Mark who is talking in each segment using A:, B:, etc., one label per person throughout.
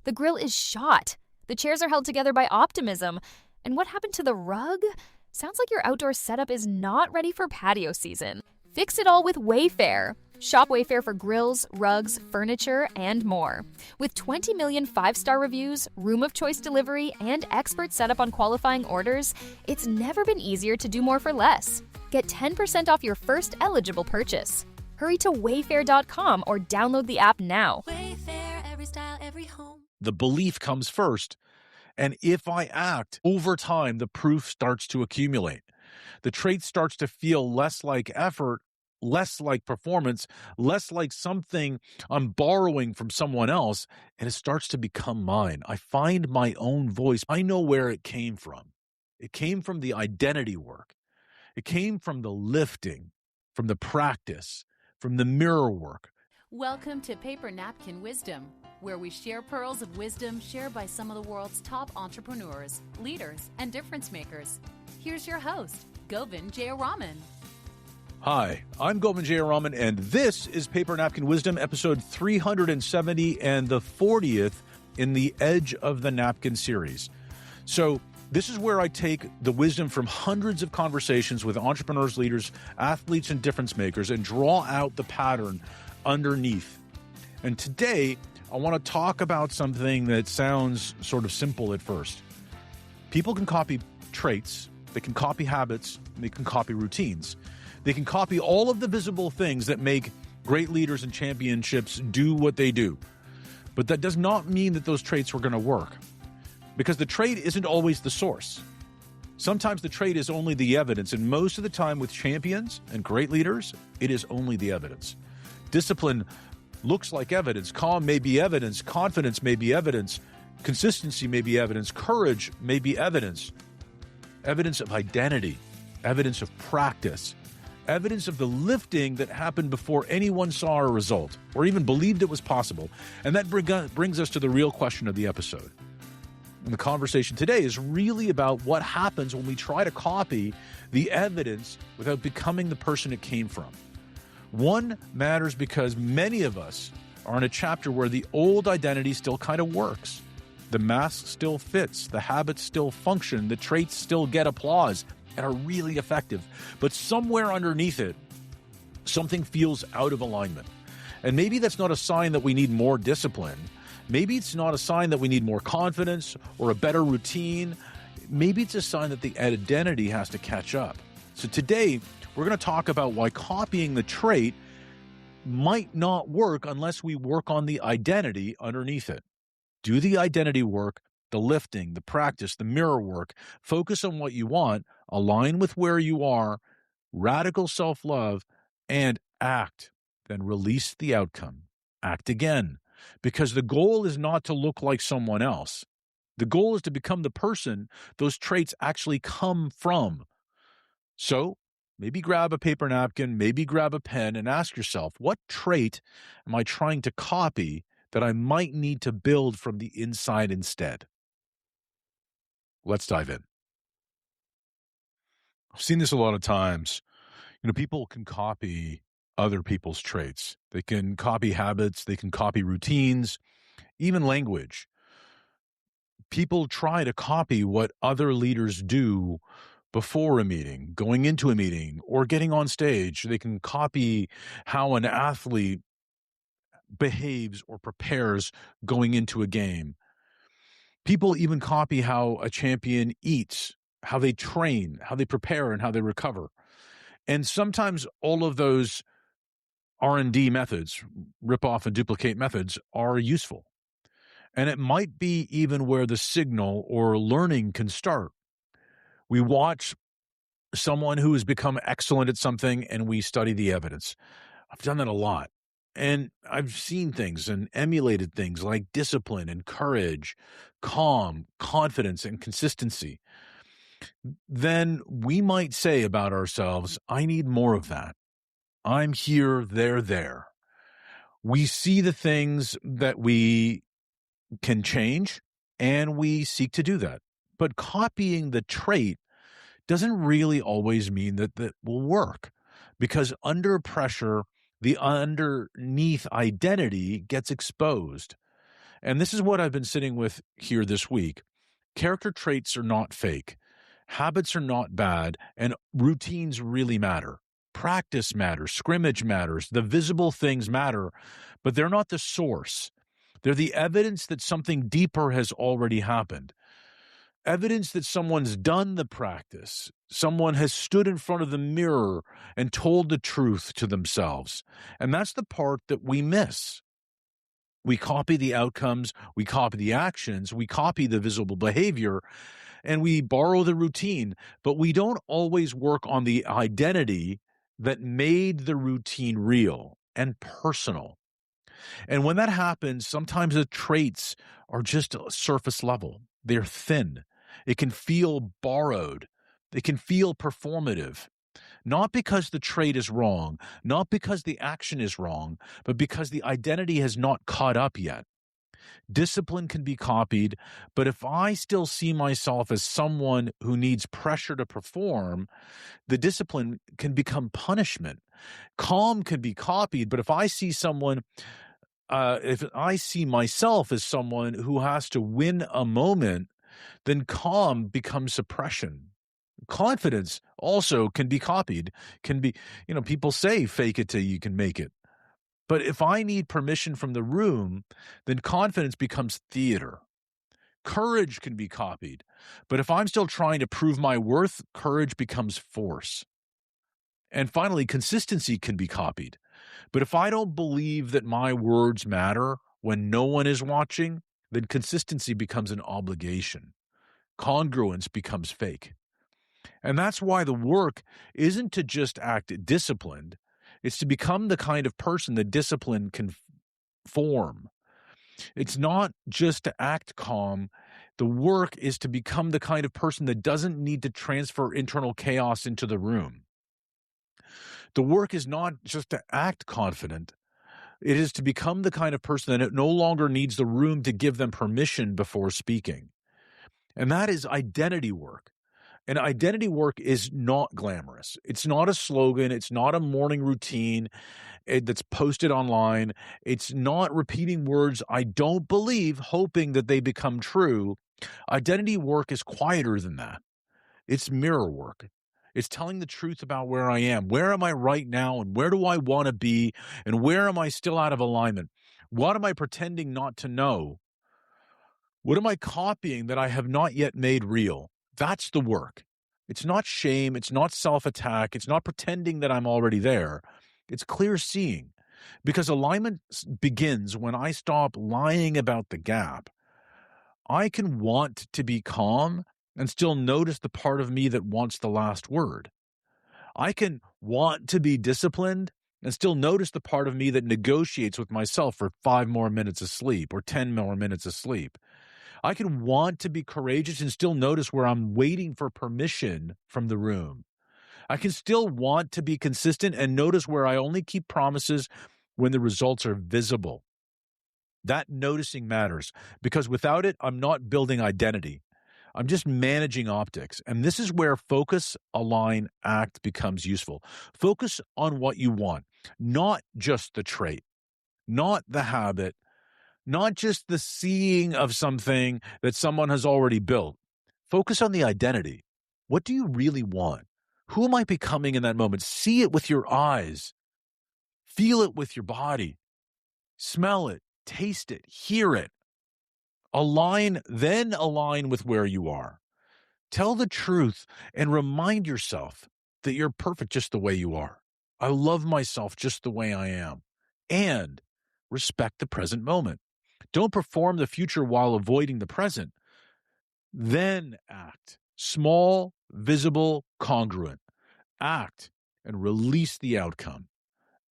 A: The grill is shot. The chairs are held together by optimism. And what happened to the rug? Sounds like your outdoor setup is not ready for patio season. Fix it all with Wayfair. Shop Wayfair for grills, rugs, furniture, and more. With 20 million 5-star reviews, room of choice delivery, and expert setup on qualifying orders, it's never been easier to do more for less. Get 10% off your first eligible purchase. Hurry to wayfair.com or download the app now.
B: Wayfair, every style, every home.
C: The belief comes first. And if I act, over time, the proof starts to accumulate. The trait starts to feel less like effort, less like performance, less like something I'm borrowing from someone else, and it starts to become mine. I find my own voice. I know where it came from. It came from the identity work. It came from the lifting, from the practice, from the mirror work.
B: Welcome to Paper Napkin Wisdom, where we share pearls of wisdom shared by some of the world's top entrepreneurs, leaders, and difference makers. Here's your host, Govindh Jayaraman.
C: Hi, I'm Govindh Jayaraman, and this is Paper Napkin Wisdom, episode 370 and the 40th in the Edge of the Napkin series. So this is where I take the wisdom from hundreds of conversations with entrepreneurs, leaders, athletes, and difference makers and draw out the pattern underneath. And today, I want to talk about something that sounds sort of simple at first. People can copy traits, they can copy habits, they can copy routines. They can copy all of the visible things that make great leaders and championships do what they do. But that does not mean that those traits are going to work, because the trait isn't always the source. Sometimes the trait is only the evidence, and most of the time with champions and great leaders, it is only the evidence. Discipline looks like evidence. Calm may be evidence. Confidence may be evidence. Consistency may be evidence. Courage may be evidence. Evidence of identity. Evidence of practice. Evidence of the lifting that happened before anyone saw a result or even believed it was possible. And that brings us to the real question of the episode. And the conversation today is really about what happens when we try to copy the evidence without becoming the person it came from. One matters because many of us are in a chapter where the old identity still kind of works. The mask still fits, the habits still function, the traits still get applause and are really effective. But somewhere underneath it, something feels out of alignment. And maybe that's not a sign that we need more discipline. Maybe it's not a sign that we need more confidence or a better routine. Maybe it's a sign that the identity has to catch up. So today, we're going to talk about why copying the trait might not work unless we work on the identity underneath it. Do the identity work, the lifting, the practice, the mirror work. Focus on what you want, align with where you are, radical self-love, and act. Then release the outcome. Act again. Because the goal is not to look like someone else. The goal is to become the person those traits actually come from. So, maybe grab a paper napkin, maybe grab a pen and ask yourself, what trait am I trying to copy that I might need to build from the inside instead? Let's dive in. I've seen this a lot of times. People can copy other people's traits. They can copy habits, they can copy routines, even language. People try to copy what other leaders do before a meeting, going into a meeting, or getting on stage. They can copy how an athlete behaves or prepares going into a game. People even copy how a champion eats, how they train, how they prepare, and how they recover. And sometimes all of those R&D methods, rip off and duplicate methods, are useful. And it might be even where the signal or learning can start. We watch someone who has become excellent at something and we study the evidence. I've done that a lot. And I've seen things and emulated things like discipline and courage, calm, confidence, and consistency. Then we might say about ourselves, I need more of that. I'm here, they're there. We see the things that we can change and we seek to do that. But copying the trait doesn't really always mean that that will work, because under pressure, the underneath identity gets exposed. And this is what I've been sitting with here this week. Character traits are not fake. Habits are not bad, and routines really matter. Practice matters, scrimmage matters, the visible things matter, but they're not the source. They're the evidence that something deeper has already happened. Evidence that someone's done the practice. Someone has stood in front of the mirror and told the truth to themselves. And that's the part that we miss. We copy the outcomes, we copy the actions, we copy the visible behavior, and we borrow the routine, but we don't always work on the identity that made the routine real and personal. And when that happens, sometimes the traits are just surface level. They're thin. It can feel borrowed. It can feel performative. Not because the trait is wrong, not because the action is wrong, but because the identity has not caught up yet. Discipline can be copied, but if I still see myself as someone who needs pressure to perform, the discipline can become punishment. Calm can be copied, but if I see myself as someone who has to win a moment, then calm becomes suppression. Confidence also can be copied, people say fake it till you can make it. But if I need permission from the room, then confidence becomes theater. Courage can be copied. But if I'm still trying to prove my worth, courage becomes force. And finally, consistency can be copied. But if I don't believe that my words matter when no one is watching, then consistency becomes an obligation. Congruence becomes fake. And that's why the work isn't to just act disciplined. It's to become the kind of person that discipline can form. It's not just to act calm. The work is to become the kind of person that doesn't need to transfer internal chaos into the room. The work is not just to act confident. It is to become the kind of person that no longer needs the room to give them permission before speaking. And that is identity work. And identity work is not glamorous. It's not a slogan. It's not a morning routine that's posted online. It's not repeating words I don't believe, hoping that they become true. Identity work is quieter than that. It's mirror work. It's telling the truth about where I am. Where am I right now, and where do I want to be, and where am I still out of alignment? What am I pretending not to know? What am I copying that I have not yet made real? That's the work. It's not shame. It's not self-attack. It's not pretending that I'm already there. It's clear seeing, because alignment begins when I stop lying about the gap. I can want to be calm and still notice the part of me that wants the last word. I can want to be disciplined and still notice the part of me that negotiates with myself for 5 more minutes of sleep or 10 more minutes of sleep. I can want to be courageous and still notice where I'm waiting for permission from the room. I can still want to be consistent and notice where I only keep promises when the results are visible. That noticing matters, because without it, I'm not building identity. I'm just managing optics. And this is where focus, align, act becomes useful. Focus on what you want, not just the trait, not the habit, not just the seeing of something that someone has already built. Focus on the identity. What do you really want? Who am I becoming in that moment? See it with your eyes. Feel it with your body. Smell it, taste it, hear it. Then align with where you are. Tell the truth and remind yourself that you're perfect just the way you are. I love myself just the way I am. And respect the present moment. Don't perform the future while avoiding the present. Then act. Small, visible, congruent. Act and release the outcome.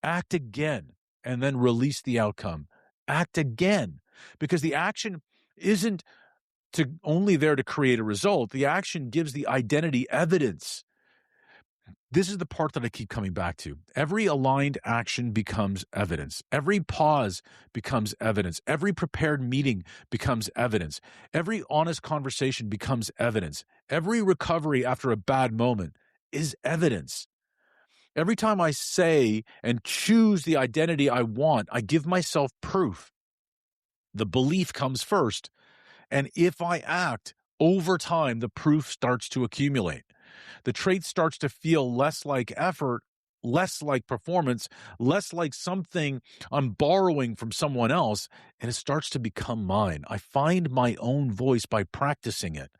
C: Act again and then release the outcome. Act again, because the action isn't only there to create a result. The action gives the identity evidence. This is the part that I keep coming back to. Every aligned action becomes evidence. Every pause becomes evidence. Every prepared meeting becomes evidence. Every honest conversation becomes evidence. Every recovery after a bad moment is evidence. Every time I say and choose the identity I want, I give myself proof. The belief comes first. And if I act, over time, the proof starts to accumulate. The trait starts to feel less like effort, less like performance, less like something I'm borrowing from someone else, and it starts to become mine. I find my own voice by practicing it.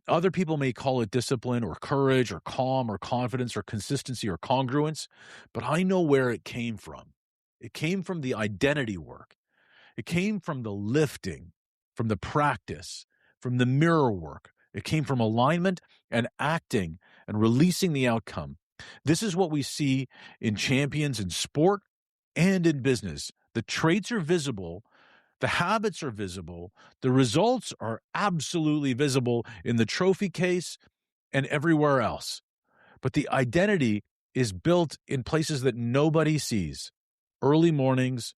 C: Other people may call it discipline or courage or calm or confidence or consistency or congruence, but I know where it came from. It came from the identity work. It came from the lifting, from the practice, from the mirror work. It came from alignment and acting and releasing the outcome. This is what we see in champions in sport and in business. The traits are visible. The habits are visible. The results are absolutely visible in the trophy case and everywhere else. But the identity is built in places that nobody sees. Early mornings,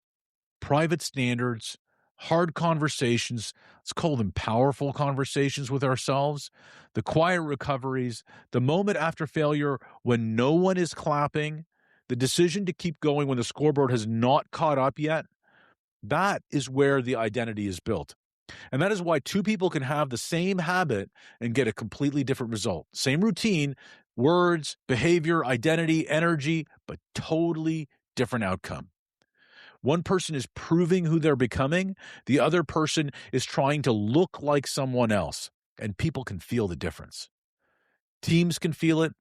C: private standards, hard conversations. Let's call them powerful conversations with ourselves. The quiet recoveries, the moment after failure when no one is clapping, the decision to keep going when the scoreboard has not caught up yet. That is where the identity is built. And that is why two people can have the same habit and get a completely different result. Same routine, words, behavior, identity, energy, but totally different outcome. One person is proving who they're becoming. The other person is trying to look like someone else. And people can feel the difference. Teams can feel it.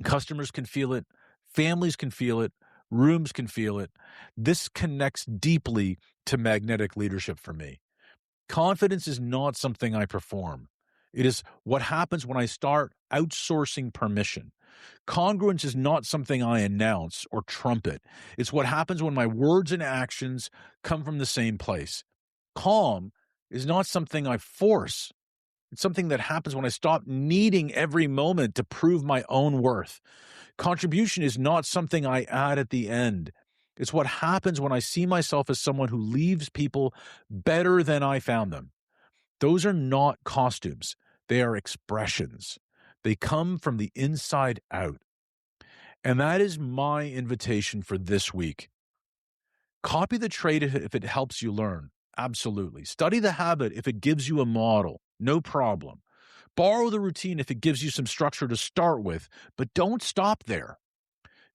C: Customers can feel it. Families can feel it. Rooms can feel it. This connects deeply to magnetic leadership for me. Confidence is not something I perform. It is what happens when I start outsourcing permission. Congruence is not something I announce or trumpet. It's what happens when my words and actions come from the same place. Calm is not something I force. It's something that happens when I stop needing every moment to prove my own worth. Contribution is not something I add at the end. It's what happens when I see myself as someone who leaves people better than I found them. Those are not costumes. They are expressions. They come from the inside out. And that is my invitation for this week. Copy the trait if it helps you learn. Absolutely. Study the habit if it gives you a model. No problem. Borrow the routine if it gives you some structure to start with, but don't stop there.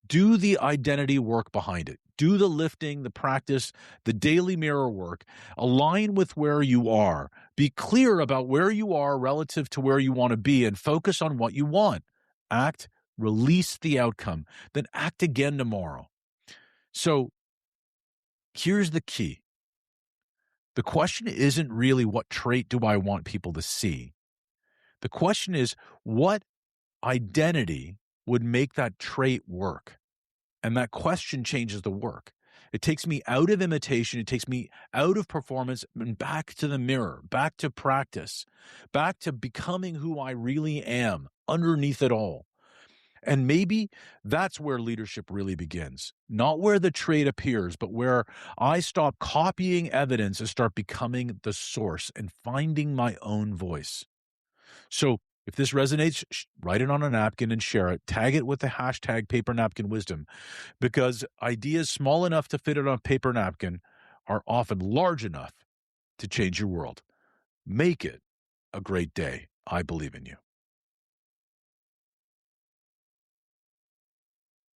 C: Do the identity work behind it. Do the lifting, the practice, the daily mirror work. Align with where you are. Be clear about where you are relative to where you want to be and focus on what you want. Act, release the outcome, then act again tomorrow. So here's the key. The question isn't really what trait do I want people to see? The question is what identity would make that trait work? And that question changes the work. It takes me out of imitation. It takes me out of performance and back to the mirror, back to practice, back to becoming who I really am underneath it all. And maybe that's where leadership really begins. Not where the trait appears, but where I stop copying evidence and start becoming the source and finding my own voice. So if this resonates, write it on a napkin and share it. Tag it with the hashtag Paper Napkin Wisdom, because ideas small enough to fit it on a paper napkin are often large enough to change your world. Make it a great day. I believe in you.